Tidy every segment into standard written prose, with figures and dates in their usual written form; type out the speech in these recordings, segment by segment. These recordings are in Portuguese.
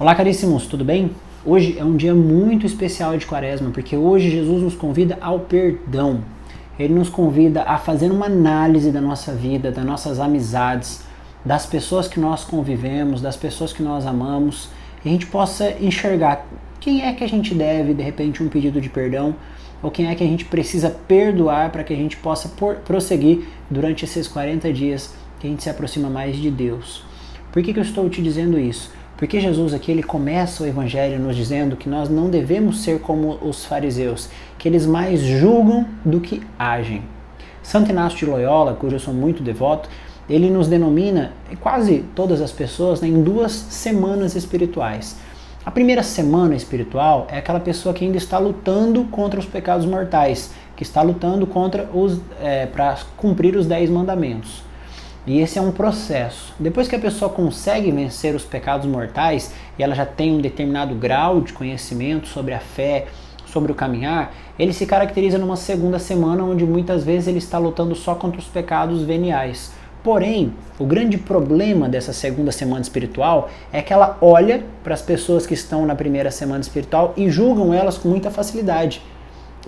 Olá, caríssimos, tudo bem? Hoje é um dia muito especial de Quaresma, porque hoje Jesus nos convida ao perdão. Ele nos convida a fazer uma análise da nossa vida, das nossas amizades, das pessoas que nós convivemos, das pessoas que nós amamos, e a gente possa enxergar quem é que a gente deve, de repente, um pedido de perdão, ou quem é que a gente precisa perdoar para que a gente possa prosseguir durante esses 40 dias que a gente se aproxima mais de Deus. Por que eu estou te dizendo isso? Porque Jesus aqui ele começa o Evangelho nos dizendo que nós não devemos ser como os fariseus, que eles mais julgam do que agem. Santo Inácio de Loyola, cujo eu sou muito devoto, ele nos denomina, quase todas as pessoas, em duas semanas espirituais. A primeira semana espiritual é aquela pessoa que ainda está lutando contra os pecados mortais, que está lutando para cumprir os 10 mandamentos. E esse é um processo. Depois que a pessoa consegue vencer os pecados mortais e ela já tem um determinado grau de conhecimento sobre a fé, sobre o caminhar, ele se caracteriza numa segunda semana onde muitas vezes ele está lutando só contra os pecados veniais. Porém, o grande problema dessa segunda semana espiritual é que ela olha para as pessoas que estão na primeira semana espiritual e julgam elas com muita facilidade.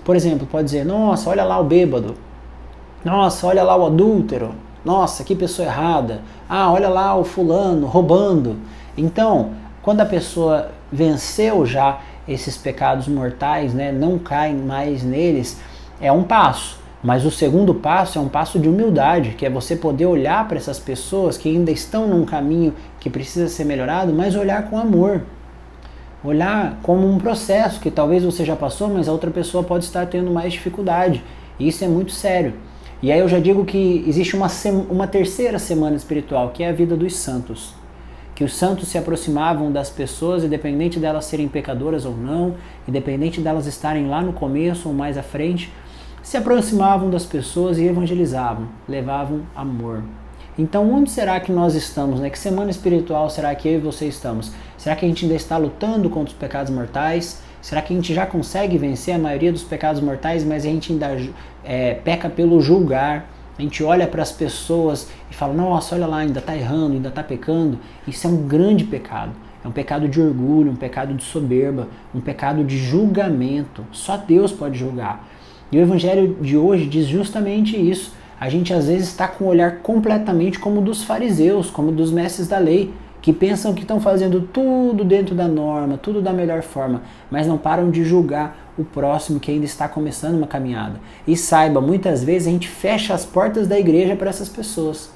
Por exemplo, pode dizer, nossa, olha lá o bêbado, nossa, olha lá o adúltero, nossa, que pessoa errada. Ah, olha lá o fulano roubando. Então, quando a pessoa venceu já esses pecados mortais, não cai mais neles, é um passo. Mas o segundo passo é um passo de humildade, que é você poder olhar para essas pessoas que ainda estão num caminho que precisa ser melhorado, mas olhar com amor. Olhar como um processo que talvez você já passou, mas a outra pessoa pode estar tendo mais dificuldade. E isso é muito sério. E aí eu já digo que existe uma terceira semana espiritual, que é a vida dos santos. Que os santos se aproximavam das pessoas, independente delas serem pecadoras ou não, independente delas estarem lá no começo ou mais à frente, se aproximavam das pessoas e evangelizavam, levavam amor. Então onde será que nós estamos? Que semana espiritual será que eu e você estamos? Será que a gente ainda está lutando contra os pecados mortais? Será que a gente já consegue vencer a maioria dos pecados mortais, mas a gente ainda peca pelo julgar? A gente olha para as pessoas e fala, nossa, olha lá, ainda está errando, ainda está pecando. Isso é um grande pecado. É um pecado de orgulho, um pecado de soberba, um pecado de julgamento. Só Deus pode julgar. E o Evangelho de hoje diz justamente isso. A gente às vezes está com o olhar completamente como dos fariseus, como dos mestres da lei, que pensam que estão fazendo tudo dentro da norma, tudo da melhor forma, mas não param de julgar o próximo que ainda está começando uma caminhada. E saiba, muitas vezes a gente fecha as portas da igreja para essas pessoas.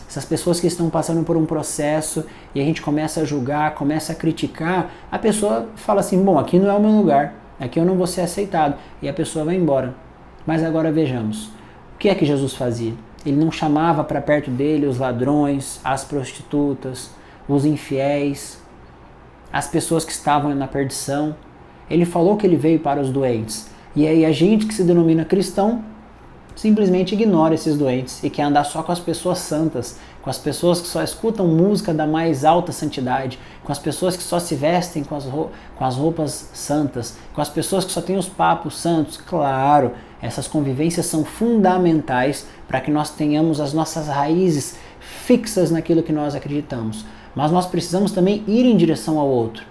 Essas pessoas que estão passando por um processo e a gente começa a julgar, começa a criticar, a pessoa fala assim, bom, aqui não é o meu lugar, aqui eu não vou ser aceitado, e a pessoa vai embora. Mas agora vejamos, o que é que Jesus fazia? Ele não chamava para perto dele os ladrões, as prostitutas, os infiéis, as pessoas que estavam na perdição. Ele falou que ele veio para os doentes. E aí a gente que se denomina cristão simplesmente ignora esses doentes e quer andar só com as pessoas santas, com as pessoas que só escutam música da mais alta santidade, com as pessoas que só se vestem com as roupas santas, com as pessoas que só têm os papos santos. Claro, essas convivências são fundamentais para que nós tenhamos as nossas raízes fixas naquilo que nós acreditamos. Mas nós precisamos também ir em direção ao outro,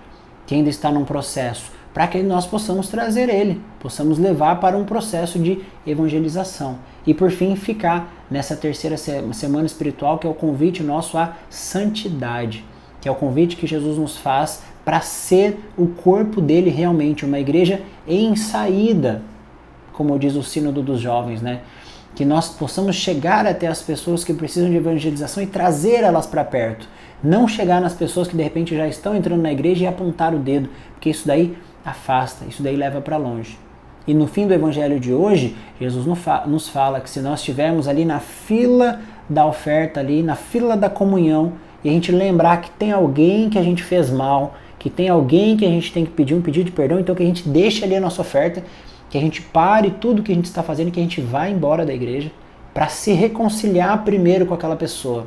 que ainda está num processo, para que nós possamos trazer ele, possamos levar para um processo de evangelização. E por fim, ficar nessa terceira semana espiritual, que é o convite nosso à santidade, que é o convite que Jesus nos faz para ser o corpo dele realmente, uma igreja em saída, como diz o Sínodo dos Jovens, que nós possamos chegar até as pessoas que precisam de evangelização e trazer elas para perto. Não chegar nas pessoas que de repente já estão entrando na igreja e apontar o dedo, porque isso daí afasta, isso daí leva para longe. E no fim do evangelho de hoje, Jesus nos fala que se nós estivermos ali na fila da oferta, ali na fila da comunhão, e a gente lembrar que tem alguém que a gente fez mal, que tem alguém que a gente tem que pedir um pedido de perdão, então que a gente deixe ali a nossa oferta, que a gente pare tudo que a gente está fazendo, que a gente vá embora da igreja para se reconciliar primeiro com aquela pessoa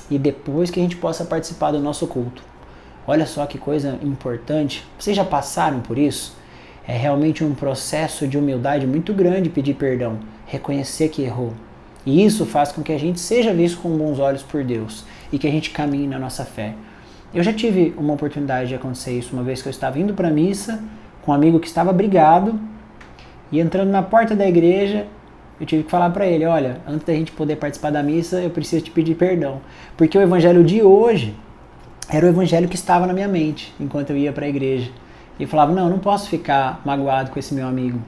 e depois que a gente possa participar do nosso culto. Olha só que coisa importante. Vocês já passaram por isso? É realmente um processo de humildade muito grande pedir perdão, reconhecer que errou. E isso faz com que a gente seja visto com bons olhos por Deus e que a gente caminhe na nossa fé. Eu já tive uma oportunidade de acontecer isso uma vez que eu estava indo para a missa com um amigo que estava brigado e entrando na porta da igreja, eu tive que falar para ele, olha, antes da gente poder participar da missa, eu preciso te pedir perdão. Porque o evangelho de hoje era o evangelho que estava na minha mente enquanto eu ia para a igreja. E eu falava, não posso ficar magoado com esse meu amigo.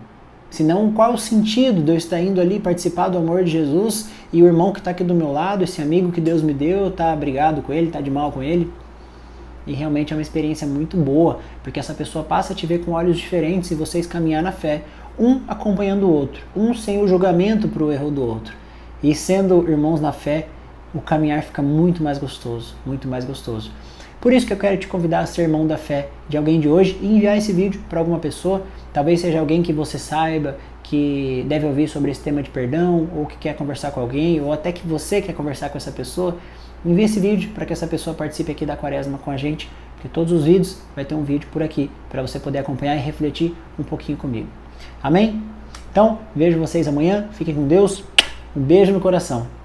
Senão, qual é o sentido de eu estar indo ali participar do amor de Jesus e o irmão que está aqui do meu lado, esse amigo que Deus me deu, está brigado com ele, está de mal com ele? E realmente é uma experiência muito boa, porque essa pessoa passa a te ver com olhos diferentes e vocês caminhar na fé, um acompanhando o outro, um sem o julgamento para o erro do outro. E sendo irmãos na fé, o caminhar fica muito mais gostoso, muito mais gostoso. Por isso que eu quero te convidar a ser irmão da fé de alguém de hoje e enviar esse vídeo para alguma pessoa. Talvez seja alguém que você saiba que deve ouvir sobre esse tema de perdão, ou que quer conversar com alguém, ou até que você quer conversar com essa pessoa. Envie esse vídeo para que essa pessoa participe aqui da Quaresma com a gente, porque todos os vídeos vai ter um vídeo por aqui para você poder acompanhar e refletir um pouquinho comigo. Amém? Então, vejo vocês amanhã. Fiquem com Deus. Um beijo no coração.